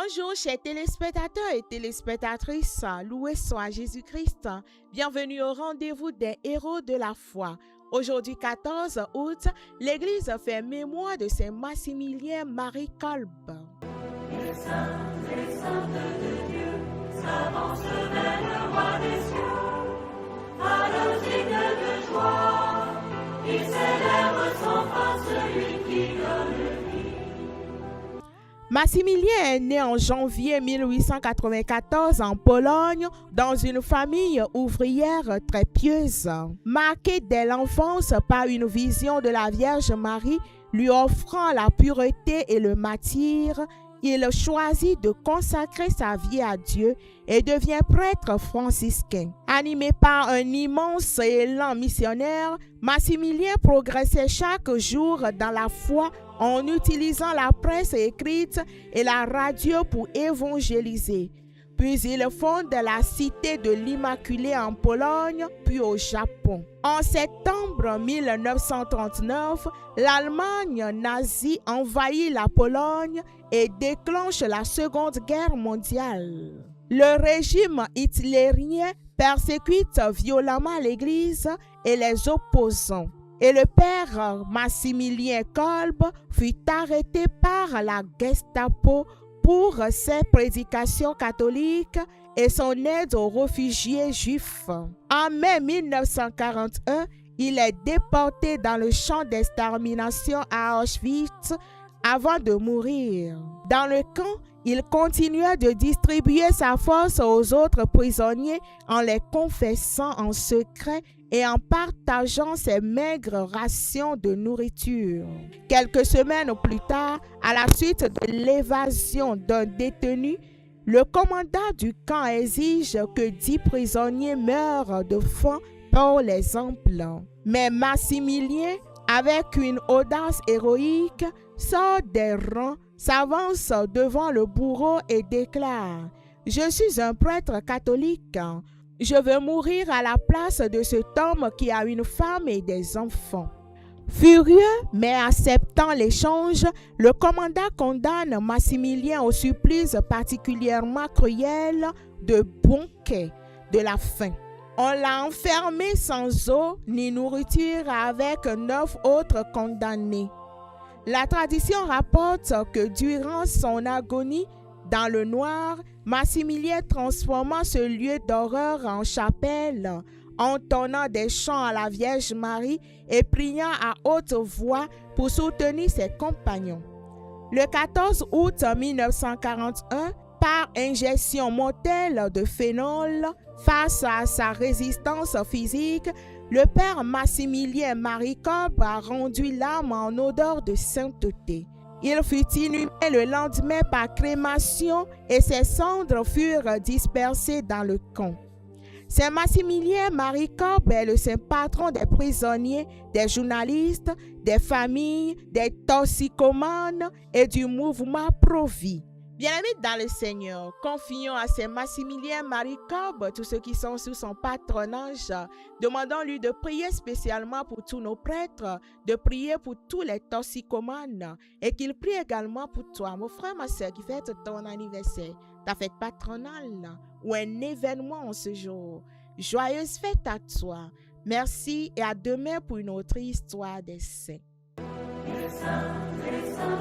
Bonjour chers téléspectateurs et téléspectatrices, loué soit Jésus-Christ. Bienvenue au rendez-vous des héros de la foi. Aujourd'hui 14 août, l'Église fait mémoire de Saint Maximilien Marie Kolb. Les saintes de Dieu s'avancent vers le roi des cieux, à l'osique de joie, il célèbre sans fin celui qui donne vie. Maximilien est né en janvier 1894 en Pologne dans une famille ouvrière très pieuse. Marqué dès l'enfance par une vision de la Vierge Marie lui offrant la pureté et le martyre, il choisit de consacrer sa vie à Dieu et devient prêtre franciscain. Animé par un immense élan missionnaire, Maximilien progressait chaque jour dans la foi en utilisant la presse écrite et la radio pour évangéliser. Puis il fonde la cité de l'Immaculée en Pologne, puis au Japon. En septembre 1939, l'Allemagne nazie envahit la Pologne et déclenche la Seconde Guerre mondiale. Le régime hitlérien persécute violemment l'Église et les opposants. Et le père Maximilien Kolb fut arrêté par la Gestapo pour ses prédications catholiques et son aide aux réfugiés juifs. En mai 1941, il est déporté dans le champ d'extermination à Auschwitz avant de mourir. Dans le camp, il continua de distribuer sa force aux autres prisonniers en les confessant en secret et en partageant ses maigres rations de nourriture. Quelques semaines plus tard, à la suite de l'évasion d'un détenu, le commandant du camp exige que 10 prisonniers meurent de faim pour l'exemple. Mais Maximilien, avec une audace héroïque, sort des rangs, s'avance devant le bourreau et déclare « Je suis un prêtre catholique. Je veux mourir à la place de cet homme qui a une femme et des enfants. » Furieux, mais acceptant l'échange, le commandant condamne Maximilien au supplice particulièrement cruel de banquet de la faim. On l'a enfermé sans eau ni nourriture avec 9 autres condamnés. La tradition rapporte que durant son agonie dans le noir, Maximilien transforma ce lieu d'horreur en chapelle, entonnant des chants à la Vierge Marie et priant à haute voix pour soutenir ses compagnons. Le 14 août 1941, par injection mortelle de phénol, face à sa résistance physique, le père Maximilien Marie Kolb a rendu l'âme en odeur de sainteté. Il fut inhumé le lendemain par crémation et ses cendres furent dispersées dans le camp. Saint Maximilien Marie Kolb est le saint patron des prisonniers, des journalistes, des familles, des toxicomanes et du mouvement pro-vie. Bien-amis dans le Seigneur, confions à Saint Maximilien Marie Kolb tous ceux qui sont sous son patronage. Demandons-lui de prier spécialement pour tous nos prêtres, de prier pour tous les toxicomanes et qu'il prie également pour toi, mon frère, ma soeur, qui fête ton anniversaire, ta fête patronale ou un événement en ce jour. Joyeuse fête à toi. Merci et à demain pour une autre histoire des saints. Les saints